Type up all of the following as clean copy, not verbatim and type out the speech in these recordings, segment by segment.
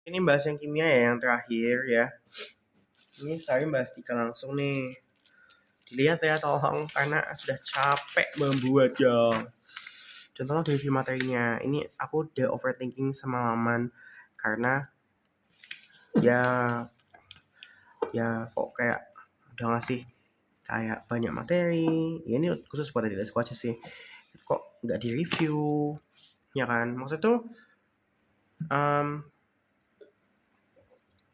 Ini bahas yang kimia ya, yang terakhir ya. Ini saya bahas 3 langsung nih. Dilihat ya tolong, karena sudah capek membuatnya. Dan tolong review materinya. Ini aku udah overthinking semalaman. Karena ya kok kayak udah ngasih kayak banyak materi. Ya ini khusus buat adik aja sih. Kok nggak di review? Ya kan? Maksud tuh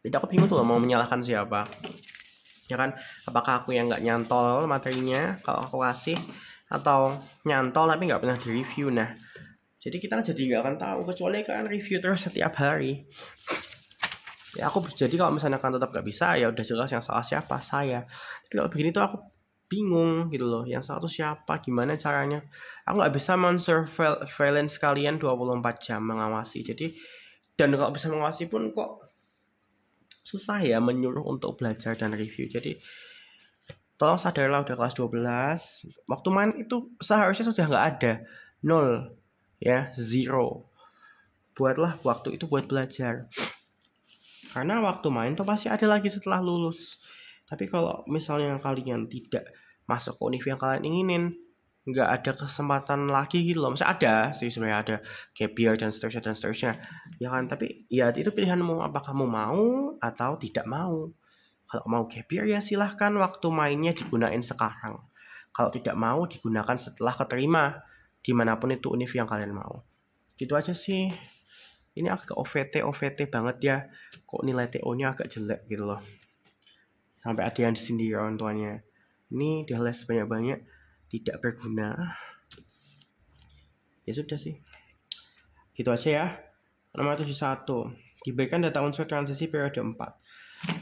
jadi aku bingung tuh mau menyalahkan siapa. Ya kan, apakah aku yang nggak nyantol materinya kalau aku kasih, atau nyantol tapi nggak pernah di review. Nah, jadi kita jadi nggak akan tahu kecuali kan review terus setiap hari. Ya aku jadi kalau misalnya kan tetap nggak bisa, ya udah jelas yang salah siapa, saya. Tapi kalau begini tuh aku bingung gitu loh, yang salah tuh siapa, gimana caranya. Aku nggak bisa men-surveillance kalian 24 jam mengawasi. Jadi, dan kalau bisa mengawasi pun kok susah ya menyuruh untuk belajar dan review. Jadi tolong sadarlah, udah kelas 12, waktu main itu seharusnya sudah nggak ada, 0 ya, 0. Buatlah waktu itu buat belajar, karena waktu main tuh pasti ada lagi setelah lulus. Tapi kalau misalnya kalian tidak masuk ke univ yang kalian inginin, nggak ada kesempatan lagi gitu loh. Maksudnya ada sih sebenarnya, ada gap year dan seterusnya ya kan. Tapi ya itu pilihanmu, apa kamu mau atau tidak mau. Kalau mau gap year ya silahkan waktu mainnya digunain sekarang. Kalau tidak mau digunakan setelah keterima dimanapun itu univ yang kalian mau. Gitu aja sih. Ini agak OVT banget ya. Kok nilai TO-nya agak jelek gitu loh. Sampai ada yang disindir orang tuanya. Ini dia les banyak-banyak, tidak berguna. Ya sudah sih. Gitu aja ya. Nomor 71. Diberikan data unsur transisi periode 4.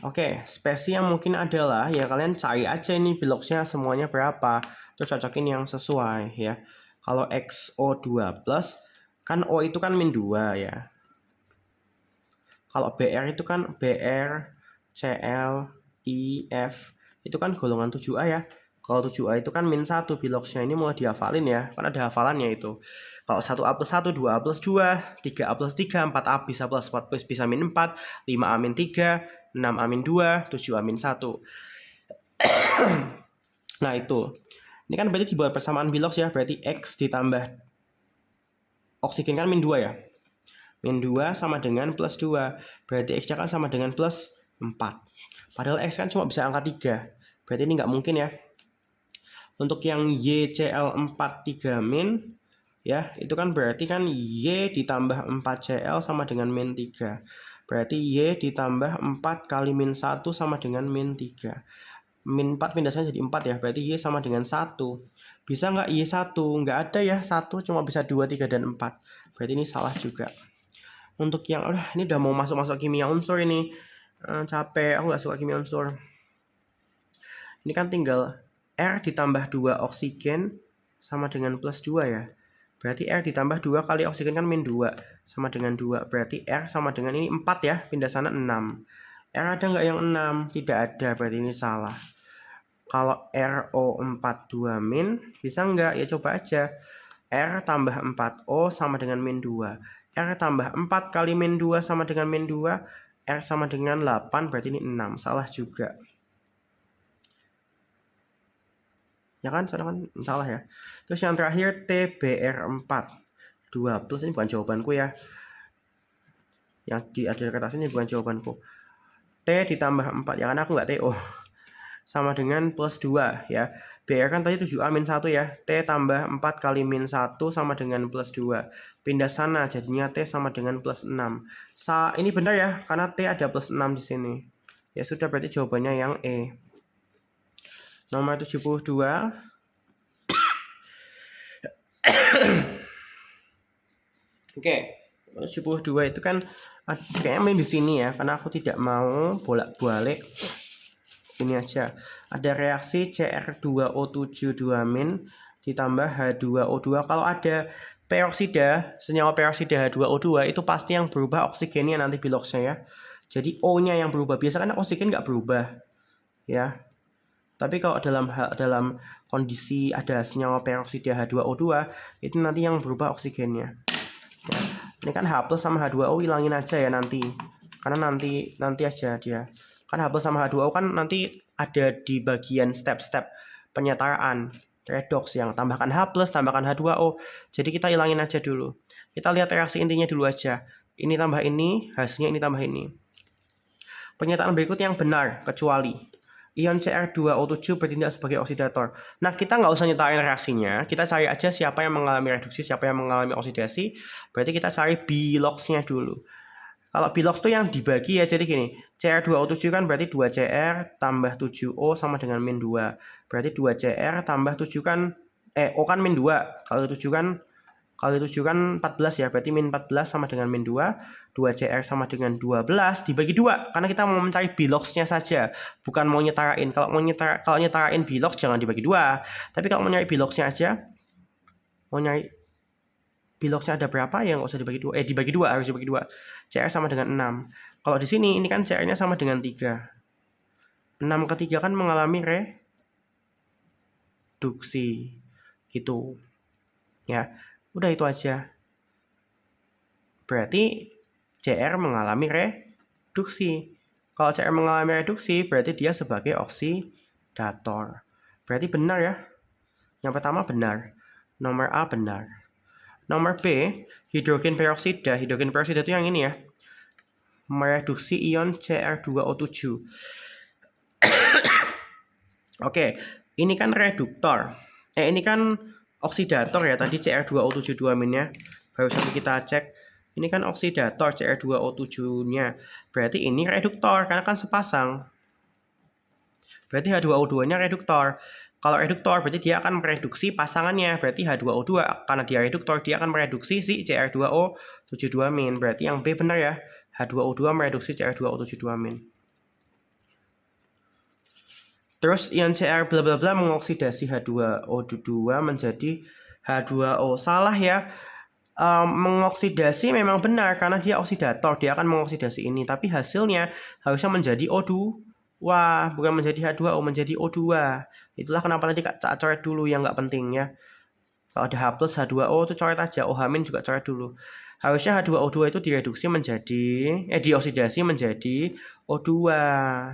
Oke, spesi yang mungkin adalah ya kalian cari aja ini biloxnya semuanya berapa, terus cocokin yang sesuai ya. Kalau XO2 plus kan O itu kan min 2 ya. Kalau BR itu kan BR, CL, I, F itu kan golongan 7A ya. Kalau 7A itu kan min 1 biloxnya, ini mulai dihafalin ya, kan ada hafalannya itu. Kalau 1A plus 1, 2A plus 2, 3A plus 3, 4A bisa plus 4 plus bisa min 4, 5A min 3, 6A min 2, 7A min 1. Nah itu. Ini kan berarti dibuat persamaan bilox ya, berarti X ditambah oksigen kan min 2 ya. Min 2 sama dengan plus 2. Berarti X-nya kan sama dengan plus 4. Padahal X kan cuma bisa angka 3. Berarti ini nggak mungkin ya. Untuk yang YCl4 3 min, ya itu kan berarti kan Y ditambah 4Cl sama dengan min 3. Berarti Y ditambah 4 kali min 1 sama dengan min 3. Min 4 pindahnya jadi 4 ya, berarti Y sama dengan 1. Bisa nggak Y 1? Nggak ada ya, 1 cuma bisa 2, 3, dan 4. Berarti ini salah juga. Untuk yang, ini udah mau masuk kimia unsur ini. Capek, aku nggak suka kimia unsur. Ini kan tinggal R ditambah 2 oksigen sama dengan plus 2 ya. Berarti R ditambah 2 kali oksigen kan min 2 sama dengan 2. Berarti R sama dengan ini 4 ya, pindah sana 6. R ada nggak yang 6? Tidak ada, berarti ini salah. Kalau RO42 min, bisa nggak? Ya coba aja. R tambah 4O sama dengan min 2. R tambah 4 kali min 2 sama dengan min 2. R sama dengan 8, berarti ini 6. Salah juga. Ya kan, soalnya kan salah ya. Terus yang terakhir TBR4 2 plus, ini bukan jawabanku ya. Yang di ada kertas ini bukan jawabanku. T ditambah 4, ya kan aku nggak TO. Sama dengan plus 2 ya. BR kan tadi 7A min 1 ya. T tambah 4 kali min 1 sama dengan plus 2. Pindah sana jadinya T sama dengan plus 6. Ini benar ya, karena T ada plus 6 di sini. Ya sudah, berarti jawabannya yang E. Nomor 72. Oke, 72 itu kan kayaknya main di sini ya, karena aku tidak mau bolak-balik. Ini aja. Ada reaksi Cr2O7 2- ditambah H2O2. Kalau ada peroksida, senyawa peroksida H2O2 itu pasti yang berubah oksigennya nanti biloxnya ya. Jadi O-nya yang berubah. Biasanya kan oksigen nggak berubah ya. Tapi kalau dalam kondisi ada senyawa peroksida H2O2 itu nanti yang berubah oksigennya. Ya. Ini kan H plus sama H2O hilangin aja ya nanti. Karena nanti aja dia. Kan H plus sama H2O kan nanti ada di bagian step-step penyetaraan redox yang tambahkan H plus, tambahkan H2O. Jadi kita hilangin aja dulu. Kita lihat reaksi intinya dulu aja. Ini tambah ini, hasilnya ini tambah ini. Pernyataan berikut yang benar, kecuali ion Cr2O7 bertindak sebagai oksidator. Nah, kita nggak usah nyetarin reaksinya, kita cari aja siapa yang mengalami reduksi, siapa yang mengalami oksidasi. Berarti kita cari biloxnya dulu. Kalau bilox itu yang dibagi ya, jadi gini, Cr2O7 kan berarti 2Cr tambah 7O sama dengan min 2. Berarti 2Cr tambah 7 kan, O kan min 2, kalau 7 kan 14 ya, berarti min 14 sama dengan min 2, 2Cr sama dengan 12, dibagi 2, karena kita mau mencari biloxnya saja, bukan mau nyetarain. Kalau nyetarain bilox jangan dibagi 2, tapi kalau mau nyari biloxnya aja, mau nyari biloxnya ada berapa ya nggak usah dibagi 2, dibagi 2, harus dibagi 2. Cr sama dengan 6. Kalau di sini, ini kan Cr-nya sama dengan 3. 6 ke 3 kan mengalami reduksi, gitu. Ya. Udah itu aja. Berarti Cr mengalami reduksi. Kalau Cr mengalami reduksi, berarti dia sebagai oksidator. Berarti benar ya. Yang pertama benar. Nomor A benar. Nomor B, hidrogen peroksida. Hidrogen peroksida itu yang ini ya. Mereduksi ion Cr2O7. Oke, ini kan reduktor. Ini kan oksidator ya, tadi Cr2O7 2-nya. Barusan kita cek, ini kan oksidator Cr2O7-nya. Berarti ini reduktor, karena kan sepasang. Berarti H2O2-nya reduktor. Kalau reduktor, berarti dia akan mereduksi pasangannya. Berarti H2O2, karena dia reduktor, dia akan mereduksi si Cr2O7 2-. Berarti yang B benar ya, H2O2 mereduksi Cr2O7 2-. Terus ion Cr bla bla bla mengoksidasi H2O2 menjadi H2O. Salah ya. Mengoksidasi memang benar karena dia oksidator, dia akan mengoksidasi ini, tapi hasilnya harusnya menjadi O2. Wah, bukan menjadi H2O, menjadi O2. Itulah kenapa tadi Kak coret dulu yang nggak penting ya. Kalau ada H plus H2O itu coret aja, OH- juga coret dulu. Harusnya H2O2 itu direduksi menjadi dioksidasi menjadi O2.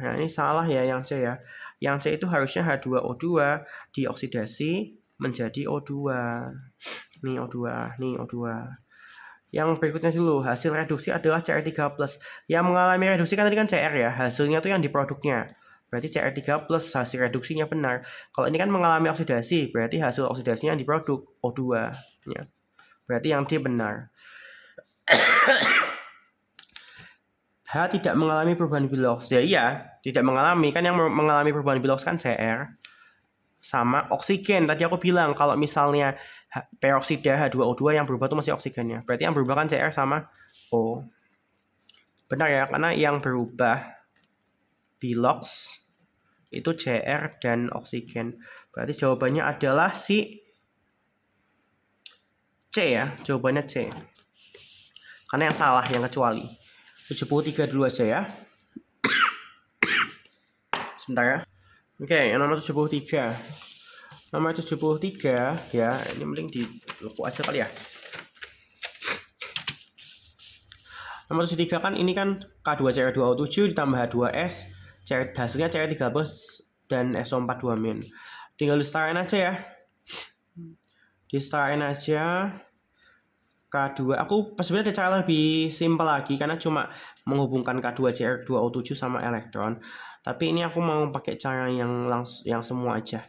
Nah, ini salah ya yang C ya. Yang C itu harusnya H2O2 dioksidasi menjadi O2. Nih O2, nih O2. Yang berikutnya dulu, hasil reduksi adalah Cr3+. Yang mengalami reduksi kan tadi kan Cr ya, hasilnya itu yang di produknya. Berarti Cr3+, hasil reduksinya benar. Kalau ini kan mengalami oksidasi, berarti hasil oksidasinya yang di produk O2. Ya. Berarti yang D benar. H tidak mengalami perubahan bilox. Ya iya, tidak mengalami. Kan yang mengalami perubahan bilox kan Cr sama oksigen. Tadi aku bilang kalau misalnya peroksida H2O2 yang berubah itu masih oksigennya. Berarti yang berubah kan Cr sama O. Benar ya, karena yang berubah bilox itu Cr dan oksigen. Berarti jawabannya adalah si C ya. Jawabannya C. Karena yang salah, yang kecuali. 73 dulu aja ya. Sebentar ya. Oke, yang nomor 73. Nomor 73 ya, ini mending di logo aja kali ya. Nomor 73 kan ini kan K2Cr2O7 ditambah H2S, hasilnya Cr3+ dan SO4 2-. Tinggal disetarain aja ya. Disetarain aja. K2, aku sebenarnya ada cara lebih simpel lagi karena cuma menghubungkan K2Cr2O7 sama elektron. Tapi ini aku mau pakai cara yang semua aja.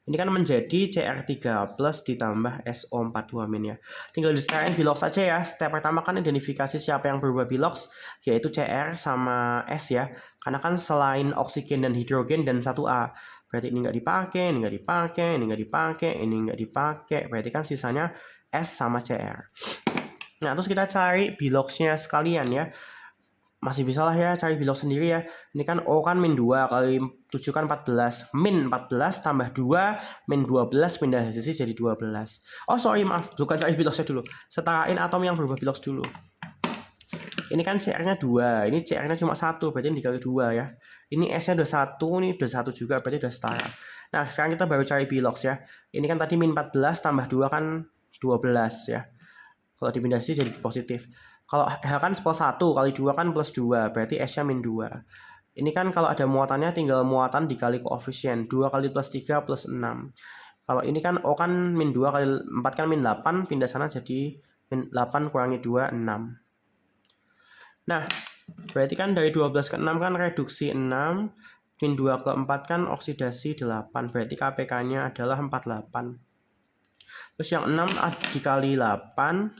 Ini kan menjadi Cr3+ ditambah SO4 2- ya. Tinggal disetarain bilox saja ya. Step pertama kan identifikasi siapa yang berubah bilox, yaitu Cr sama S ya. Karena kan selain oksigen dan hidrogen dan 1A. Berarti ini nggak dipakai, ini nggak dipakai, ini nggak dipakai, ini nggak dipakai. Berarti kan sisanya S sama Cr. Nah, terus kita cari biloxnya sekalian ya. Masih bisa lah ya cari bilox sendiri ya. Ini kan O kan min 2 kali 7 kan 14. Min 14 tambah 2 min 12 pindah sisi jadi 12. Oh sorry maaf, bukan cari biloxnya dulu. Setarain atom yang berubah bilox dulu. Ini kan Cr-nya 2, ini Cr-nya cuma 1, berarti ini dikali 2 ya. Ini S-nya udah 1, ini udah 1 juga, berarti udah setara. Nah, sekarang kita baru cari bilox ya. Ini kan tadi min 14 tambah 2 kan 12 ya. Kalau dipindah sisi jadi positif. Kalau H kan plus 1, kali 2 kan plus 2, berarti S-nya min 2. Ini kan kalau ada muatannya tinggal muatan dikali koefisien, 2 kali plus 3 plus 6. Kalau ini kan O kan min 2 kali 4 kan min 8, pindah sana jadi min 8 kurangi 2, 6. Nah, berarti kan dari 12 ke 6 kan reduksi 6, min 2 ke 4 kan oksidasi 8, berarti KPK-nya adalah 48. Terus yang 6 dikali 8,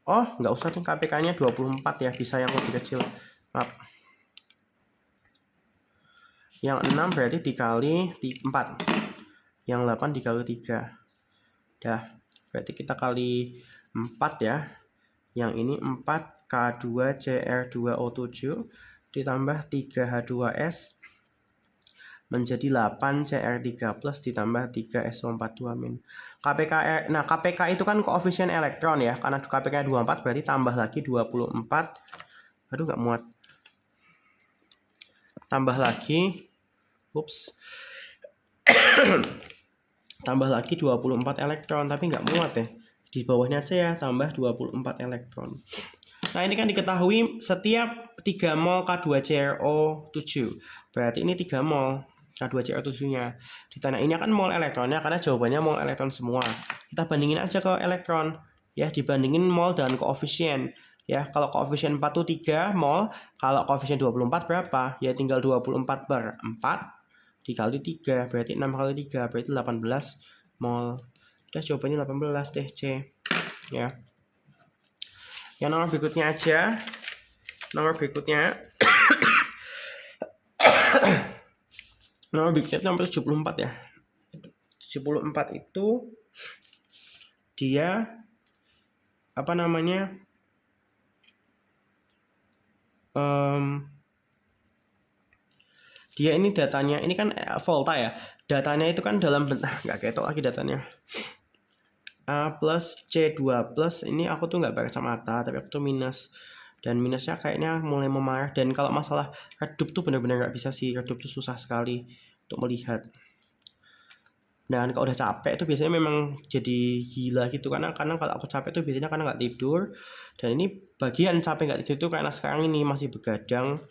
oh nggak usah tuh, KPK-nya 24 ya, bisa yang lebih kecil. Maaf. Yang 6 berarti dikali 4. Yang 8 dikali 3. Dah, berarti kita kali 4 ya. Yang ini 4K2Cr2O7 ditambah 3H2S menjadi 8Cr3 plus ditambah 3SO42 min. Nah KPK itu kan koefisien elektron ya, karena KPK 24 berarti tambah lagi 24. Aduh nggak muat. Tambah lagi, tambah lagi 24 elektron, tapi nggak muat ya. Di bawahnya aja ya, tambah 24 elektron. Nah ini kan diketahui setiap 3 mol K2CrO7, berarti ini 3 mol K2CrO7-nya. Ditanya ini kan mol elektronnya, karena jawabannya mol elektron semua. Kita bandingin aja ke elektron, ya dibandingin mol dengan koefisien. Ya, kalau koefisien 4 itu 3 mol, kalau koefisien 24 berapa? Ya tinggal 24 per 4 dikali 3, berarti 6 kali 3, berarti 18 mol. Kita jawabannya 18 deh, C. Ya. Yang nomor berikutnya aja. Nomor berikutnya. Nomor berikutnya itu nomor 74 ya. 74 itu dia apa namanya? Dia ini datanya, ini kan volta ya. Datanya itu kan dalam bentuk, nggak ketok lagi datanya. A plus C2 plus, ini aku tuh nggak pakai kacamata, tapi aku tuh minus. Dan minusnya kayaknya mulai memarah. Dan kalau masalah redup tuh benar-benar nggak bisa sih. Redup tuh susah sekali untuk melihat. Dan kalau udah capek tuh biasanya memang jadi gila gitu. Karena kalau aku capek tuh biasanya karena nggak tidur. Dan ini bagian capek nggak tidur tuh karena sekarang ini masih begadang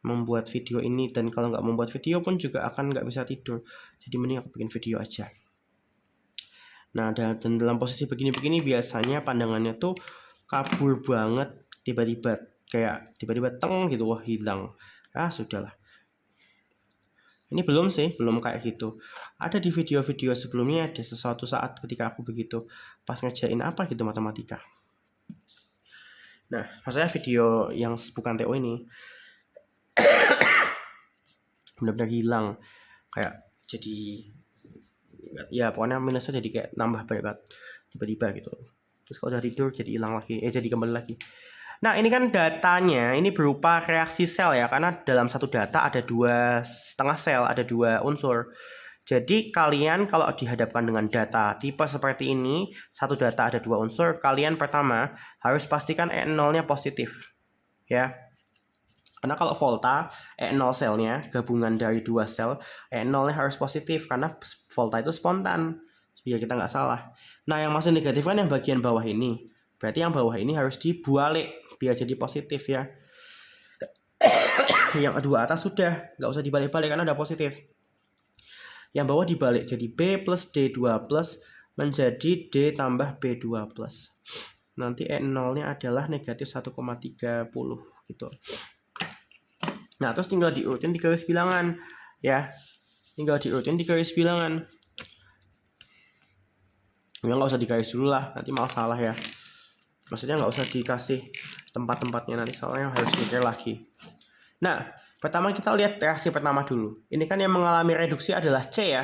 membuat video ini. Dan kalau nggak membuat video pun juga akan nggak bisa tidur. Jadi mending aku bikin video aja. Nah, dan dalam posisi begini-begini biasanya pandangannya tuh kabur banget, tiba-tiba kayak tiba-tiba teng gitu, wah hilang. Ah, sudahlah. Ini belum sih, belum kayak gitu. Ada di video-video sebelumnya ada sesuatu saat ketika aku begitu pas ngerjain apa gitu matematika. Nah, maksudnya video yang bukan TO ini benar-benar hilang, kayak jadi ya pokoknya minusnya jadi kayak nambah banyak banget tiba-tiba gitu. Terus kalau udah tidur jadi hilang lagi, jadi kembali lagi. Nah ini kan datanya ini berupa reaksi sel ya, karena dalam satu data ada 2,5 sel, ada 2 unsur. Jadi kalian kalau dihadapkan dengan data tipe seperti ini, satu data ada 2 unsur, kalian pertama harus pastikan E0-nya positif. Ya. Karena kalau volta, E0 selnya gabungan dari 2 sel, E0-nya harus positif karena volta itu spontan. Biar kita nggak salah. Nah yang masih negatif kan yang bagian bawah ini. Berarti yang bawah ini harus dibalik biar jadi positif ya. Yang kedua atas sudah, nggak usah dibalik-balik karena udah positif. Yang bawah dibalik jadi B plus D2 plus menjadi D tambah B2 plus. Nanti E0-nya adalah negatif 1,30 gitu. Nah terus tinggal diurutin di garis bilangan ya. Tinggal diurutin di garis bilangan. Ya nggak usah digaris dulu lah, nanti malah salah ya. Maksudnya nggak usah dikasih tempat-tempatnya nanti, soalnya harus mikir lagi. Nah, pertama kita lihat reaksi pertama dulu. Ini kan yang mengalami reduksi adalah C ya.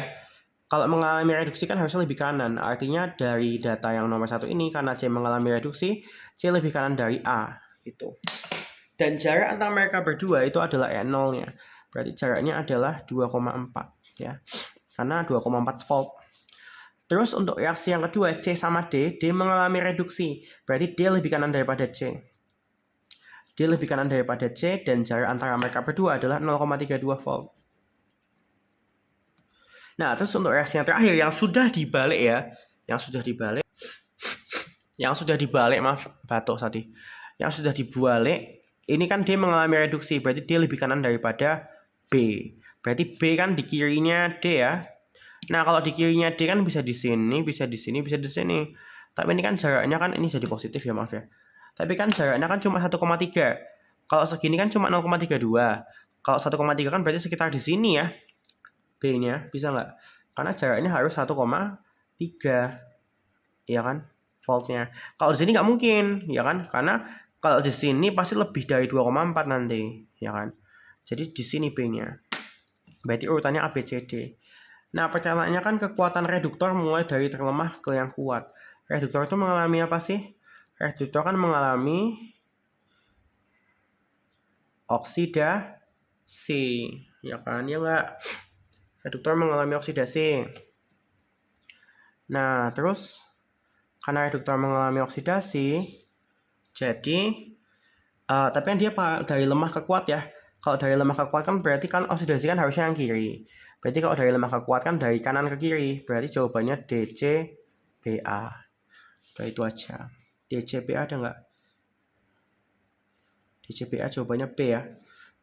Kalau mengalami reduksi kan harusnya lebih kanan. Artinya dari data yang nomor 1 ini, karena C mengalami reduksi, C lebih kanan dari A. Gitu. Dan jarak antara mereka berdua itu adalah E0-nya. Berarti jaraknya adalah 2,4 ya. Karena 2,4 volt. Terus untuk reaksi yang kedua, C sama D, D mengalami reduksi. Berarti D lebih kanan daripada C. D lebih kanan daripada C dan jarak antara mereka berdua adalah 0,32 volt. Nah, terus untuk reaksi yang terakhir yang sudah dibalik ya, yang sudah dibalik, maaf batuk tadi. yang sudah dibalik, ini kan D mengalami reduksi, berarti D lebih kanan daripada B. Berarti B kan di kirinya D ya. Nah, kalau di kirinya D kan bisa di sini, bisa di sini, bisa di sini. Tapi ini kan jaraknya kan ini jadi positif ya, maaf ya. Tapi kan jaraknya kan cuma 1,3. Kalau segini kan cuma 0,32. Kalau 1,3 kan berarti sekitar di sini ya. B-nya, bisa nggak? Karena jaraknya harus 1,3. Ya kan? Voltnya. Kalau di sini nggak mungkin, ya kan? Karena kalau di sini pasti lebih dari 2,4 nanti, ya kan? Jadi di sini B-nya. Berarti urutannya A, B, C, D. Nah, pernyataannya kan kekuatan reduktor mulai dari terlemah ke yang kuat. Reduktor itu mengalami apa sih? Reduktor kan mengalami oksidasi, ya kan? Ya enggak? Reduktor mengalami oksidasi. Nah, terus karena reduktor mengalami oksidasi, jadi tapi kan dia dari lemah ke kuat ya. Kalau dari lemah ke kuat kan berarti kan oksidasi kan harusnya yang kiri. Berarti kalau dari lemah ke kuat kan dari kanan ke kiri. Berarti jawabannya DCBA. Udah itu aja. DCBA ada nggak? DCBA jawabannya B ya.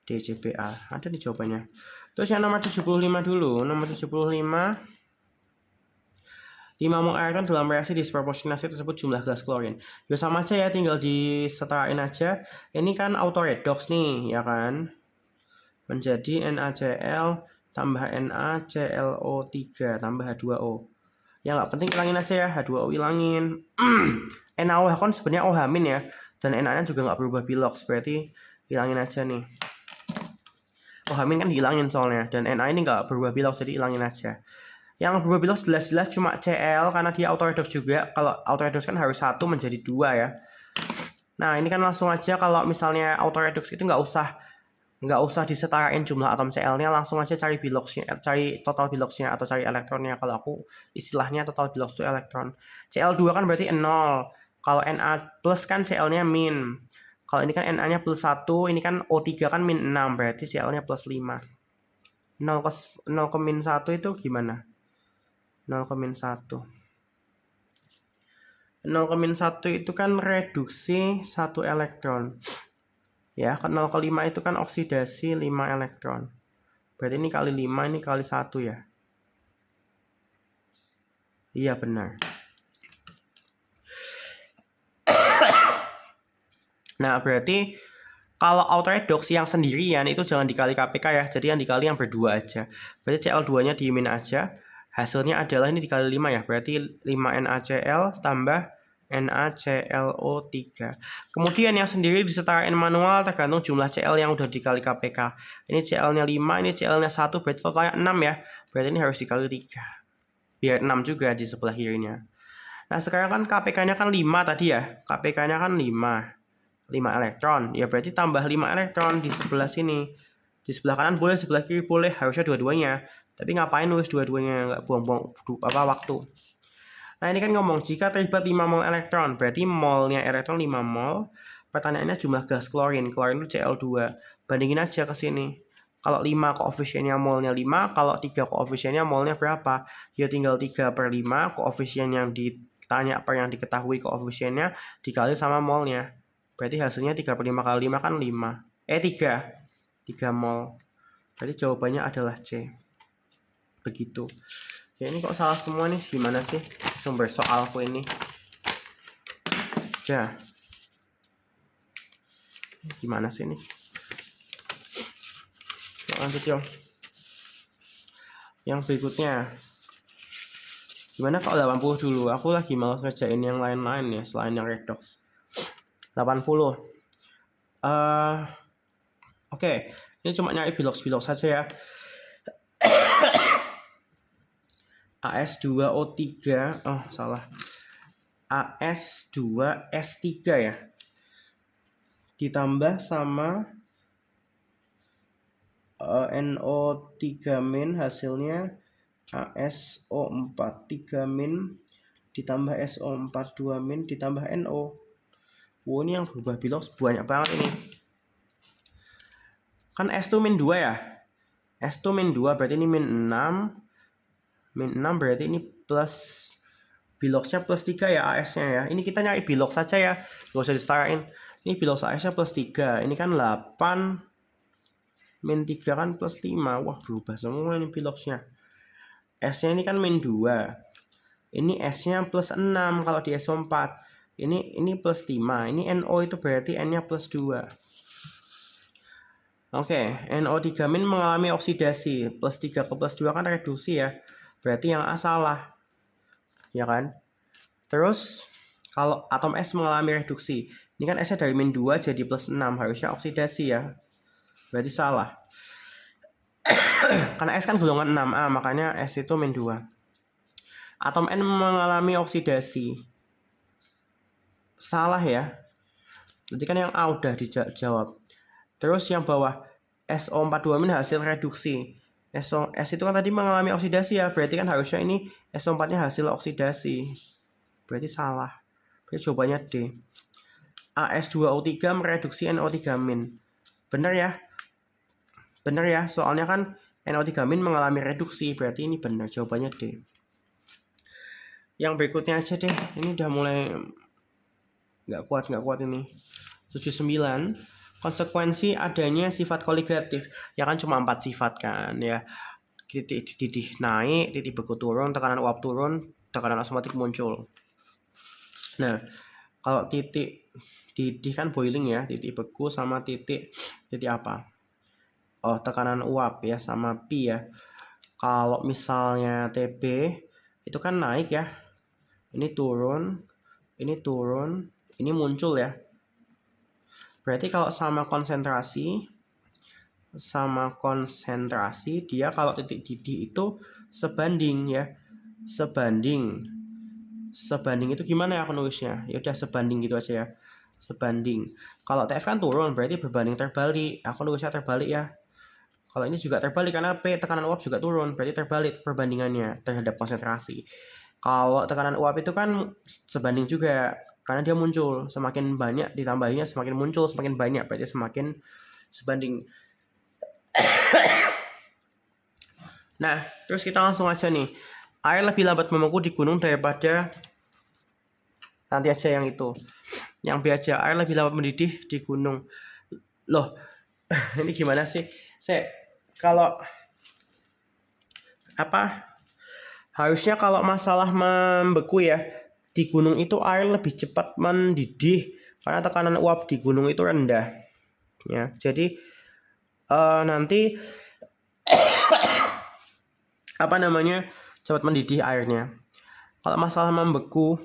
DCBA. Ada nih jawabannya. Terus yang nomor 75 dulu. Nomor 75. 5 mol air kan dalam reaksi disproporsionasi tersebut jumlah gas klorin. Ya sama aja ya, tinggal disetarain aja. Ini kan auto redox nih, ya kan? Menjadi NaCl tambah NaClO3 tambah H2O. Ya nggak penting hilangin aja ya, H2O hilangin. NaOH kan sebenarnya OH- ya, dan Na-nya juga nggak berubah bilox, berarti hilangin aja nih. OH- kan hilangin soalnya, dan Na ini nggak berubah bilox, jadi hilangin aja. Yang berubah bilox jelas-jelas cuma Cl karena dia auto redox juga. Kalau auto redox kan harus 1 menjadi 2 ya. Nah, ini kan langsung aja kalau misalnya auto redox itu nggak usah disetarain jumlah atom Cl-nya, langsung aja cari biloxnya, cari total biloxnya atau cari elektronnya. Kalau aku istilahnya total bilox itu elektron. Cl2 kan berarti 0. Kalau Na plus kan Cl-nya min. Kalau ini kan Na-nya plus 1, ini kan O3 kan min 6, berarti Cl-nya plus 5. 0 ke min 1 itu gimana? 0 ke min 1. 0 ke min 1 itu kan reduksi 1 elektron. Ya, 0 ke 5 itu kan oksidasi 5 elektron. Berarti ini kali 5, ini kali 1 ya. Iya, benar. Nah, berarti kalau auto redox yang sendirian itu jangan dikali KPK ya. Jadi yang dikali yang berdua aja. Berarti Cl2-nya dimin aja. Hasilnya adalah ini dikali 5 ya. Berarti 5 NaCl tambah NaClO3. Kemudian yang sendiri disetarain manual tergantung jumlah Cl yang udah dikali KPK. Ini Cl-nya 5, ini Cl-nya 1, berarti totalnya 6 ya. Berarti ini harus dikali 3. Biar 6 juga di sebelah kirinya. Nah, sekarang kan KPK-nya kan 5 tadi ya. KPK-nya kan 5 elektron. Ya berarti tambah 5 elektron di sebelah sini. Di sebelah kanan boleh, sebelah kiri boleh. Harusnya dua-duanya. Tapi ngapain nulis dua-duanya? Nggak buang-buang waktu. Nah, ini kan ngomong jika terlibat 5 mol elektron, berarti molnya elektron 5 mol. Pertanyaannya jumlah gas klorin. Klorin itu Cl2. Bandingin aja ke sini. Kalau 5 koefisiennya molnya 5, kalau 3 koefisiennya molnya berapa? Ya tinggal 3 per 5, koefisien yang ditanya per yang diketahui koefisiennya dikali sama molnya. Berarti hasilnya 3 per 5 kali 5 kan 5. 3 mol. Berarti jawabannya adalah C. Begitu. Ya, ini kok salah semua nih, gimana sih sumber soalku ini? Ya. Gimana sih ini? Lanjut yuk. Yang berikutnya. Gimana kalau 80 dulu? Aku lagi malas ngerjain yang lain-lain ya, selain yang redox. 80. Oke. Ini cuma nyari bilox saja ya. AS2O3, oh salah, AS2S3 ya, ditambah sama NO3- hasilnya ASO4 3- ditambah SO4 2- ditambah NO. Wow, ini yang berubah bilox banyak banget ini. Kan S2 min 2 ya, S2 min 2 berarti ini min 6. Min 6 berarti ini plus biloxnya plus 3 ya, AS-nya ya. Ini kita nyari bilox saja ya, nggak usah disetarain. Ini pilosa S-nya plus 3. Ini kan 8 min 3 kan plus 5. Wah, berubah semua ini piloksnya. S-nya ini kan min 2. Ini S-nya plus 6 kalau di SO4. Ini plus 5. Ini NO itu berarti N-nya plus 2. Oke, NO3- mengalami oksidasi. Plus 3 ke plus 2 kan reduksi ya. Berarti yang A salah. Ya kan? Terus, kalau atom S mengalami reduksi. Ini kan S-nya dari min 2 jadi plus 6. Harusnya oksidasi ya. Berarti salah. Karena S kan golongan 6A, makanya S itu min 2. Atom N mengalami oksidasi. Salah ya. Berarti kan yang A udah dijawab. Terus yang bawah SO42- hasil reduksi. S itu kan tadi mengalami oksidasi ya. Berarti kan harusnya ini SO4-nya hasil oksidasi. Berarti salah. Berarti jawabannya D. AS2O3 mereduksi NO3-. Benar ya? Benar ya, soalnya kan NO3- mengalami reduksi, berarti ini benar, jawabannya D. Yang berikutnya aja deh, ini udah mulai nggak kuat ini. 79, konsekuensi adanya sifat koligatif. Ya kan cuma 4 sifat kan ya. Titik didih naik, titik beku turun, tekanan uap turun, tekanan osmotik muncul. Nah, kalau titik didih kan boiling ya, titik beku sama titik apa? Oh, tekanan uap ya sama Pi ya. Kalau misalnya TB itu kan naik ya. Ini turun, ini muncul ya. Berarti kalau sama konsentrasi dia kalau titik didih itu sebanding ya. Sebanding itu gimana ya aku nulisnya? Ya udah sebanding gitu aja ya. Sebanding. Kalau TF kan turun berarti berbanding terbalik. Aku nulisnya terbalik ya. Kalau ini juga terbalik karena P tekanan uap juga turun, berarti terbalik perbandingannya terhadap konsentrasi. Kalau tekanan uap itu kan sebanding juga karena dia muncul, semakin banyak ditambahinya semakin muncul, semakin banyak berarti semakin sebanding. Nah, terus kita langsung aja nih. Air lebih lambat membeku di gunung daripada nanti aja yang itu. Yang B aja, air lebih lambat mendidih di gunung. Loh, ini gimana sih? Kalau harusnya kalau masalah membeku ya, di gunung itu air lebih cepat mendidih karena tekanan uap di gunung itu rendah ya. Jadi nanti cepat mendidih airnya. Kalau masalah membeku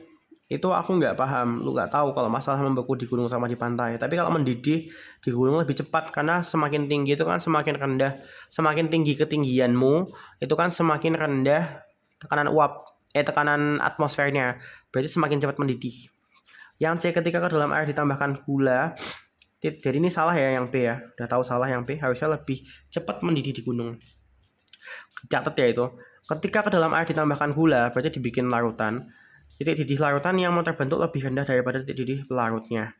itu aku nggak paham, lu nggak tahu kalau masalah membeku di gunung sama di pantai. Tapi kalau mendidih di gunung lebih cepat karena semakin tinggi itu kan semakin rendah, semakin tinggi ketinggianmu itu kan semakin rendah tekanan uap, tekanan atmosfernya. Berarti semakin cepat mendidih. Yang C, ketika ke dalam air ditambahkan gula. Jadi ini salah ya yang B ya. Udah tahu salah yang B, harusnya lebih cepat mendidih di gunung. Catat ya itu. Ketika ke dalam air ditambahkan gula, berarti dibikin larutan. Titik didih larutan yang mau terbentuk lebih rendah daripada titik didih pelarutnya.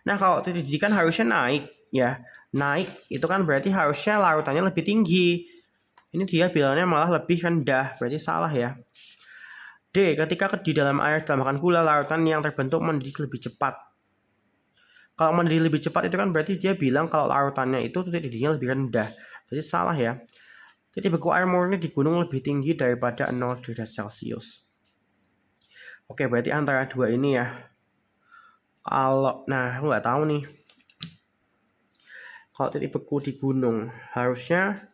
Nah, kalau titik didih kan harusnya naik ya. Naik itu kan berarti harusnya larutannya lebih tinggi. Ini dia bilangnya malah lebih rendah, berarti salah ya. D, ketika di dalam air ditambahkan gula, larutan yang terbentuk mendidih lebih cepat. Kalau mendidih lebih cepat itu kan berarti dia bilang kalau larutannya itu titik didihnya lebih rendah. Jadi salah ya. Titik beku air murni di gunung lebih tinggi daripada 0 derajat Celcius. Oke, berarti antara dua ini ya. Aku nggak tahu nih. Kalau titik beku di gunung, harusnya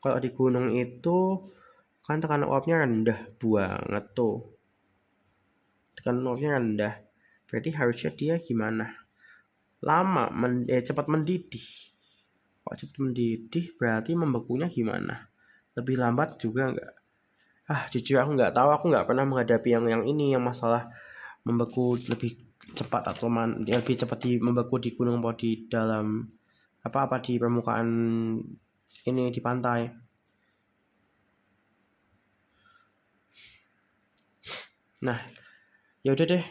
kalau di gunung itu kan tekanan uapnya rendah banget tuh. Tekanan uapnya rendah. Berarti harusnya dia gimana? Lama, cepat mendidih. Kalau cepat mendidih berarti membekunya gimana? Lebih lambat juga nggak? Jujur aku nggak tahu, aku nggak pernah menghadapi yang ini, yang masalah membeku lebih cepat atau lebih cepat membeku di gunung atau di dalam di permukaan ini di pantai. Nah, ya udah deh.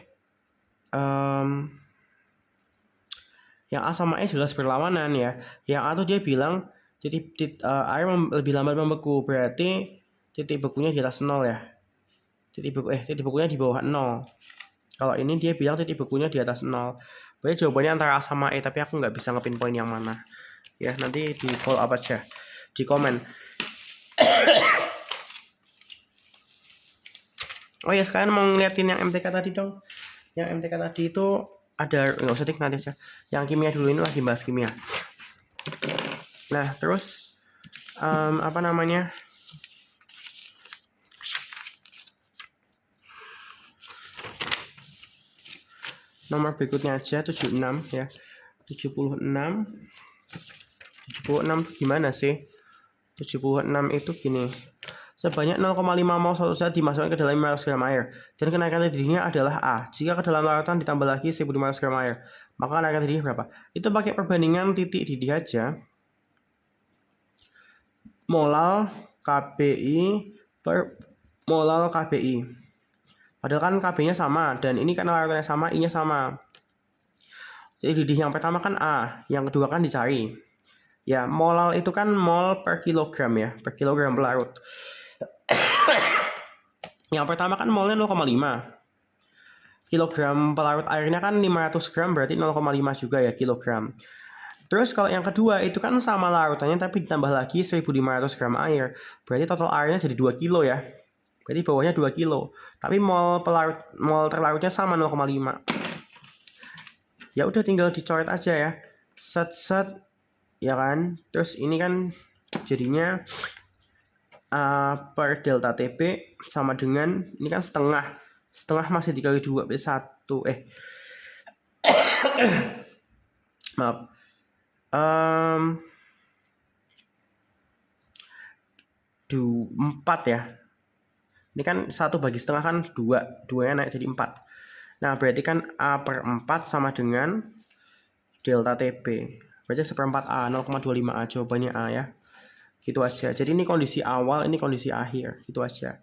Yang A sama E jelas berlawanan ya. Yang A tuh dia bilang air lebih lambat membeku, berarti titik bekunya di atas 0 ya. Titik bekunya di bawah 0. Kalau ini dia bilang titik bekunya di atas 0. Berarti jawabannya antara A sama E, tapi aku nggak bisa ngepinpoint yang mana. Ya, nanti di follow up aja, di komen. Oh ya, sekarang mau ngeliatin yang MTK tadi dong. Yang MTK tadi itu ada, nggak usah nanti aja. Yang kimia dulu, ini lagi bahas kimia. Nah, terus apa namanya? Nomor berikutnya aja 76 ya. 76 itu gimana sih? 76 itu gini. Sebanyak 0,5 mol suatu zat dimasukkan ke dalam 500 gram air dan kenaikan didihnya adalah A. Jika ke dalam larutan ditambah lagi 1500 gram air, maka kenaikan didih berapa? Itu pakai perbandingan titik didih aja. Molal KBI per molal KBI. Padahal kan KB-nya sama dan ini karena larutannya sama, I-nya sama. Jadi didih yang pertama kan A, yang kedua kan dicari. Ya, molal itu kan mol per kilogram ya, per kilogram pelarut. Yang pertama kan molnya 0,5. Kilogram pelarut airnya kan 500 gram, berarti 0,5 juga ya kilogram. Terus kalau yang kedua itu kan sama larutannya tapi ditambah lagi 1500 gram air. Berarti total airnya jadi 2 kilo ya. Berarti bawahnya 2 kilo. Tapi mol terlarutnya sama 0,5. Ya udah tinggal dicoret aja ya. Set ya kan. Terus ini kan jadinya per delta TP sama dengan ini kan setengah masih dikali 2 berarti 1 maaf 4 ya. Ini kan 1 bagi setengah kan 2 nya naik jadi 4. Nah berarti kan A per 4 sama dengan delta TP, berarti 1/4 A, 0,25 A, jawabannya A ya. Gitu aja. Jadi ini kondisi awal, ini kondisi akhir, gitu aja.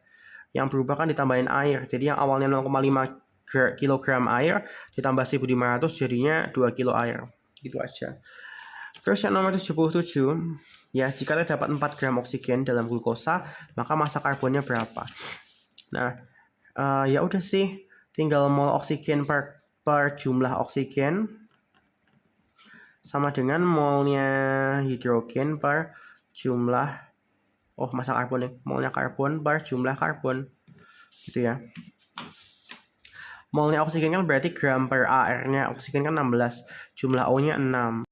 Yang berubah kan ditambahin air. Jadi yang awalnya 0,5 kg air ditambah 1500 jadinya 2 kilo air. Gitu aja. Terus yang nomor 77, ya jika terdapat 4 gram oksigen dalam glukosa, maka massa karbonnya berapa? Nah, ya udah sih, tinggal mol oksigen per jumlah oksigen sama dengan molnya hidrogen per jumlah massa karbon nih, molnya karbon per jumlah karbon gitu ya. Molnya oksigen kan berarti gram per AR nya oksigen kan 16, jumlah O nya 6.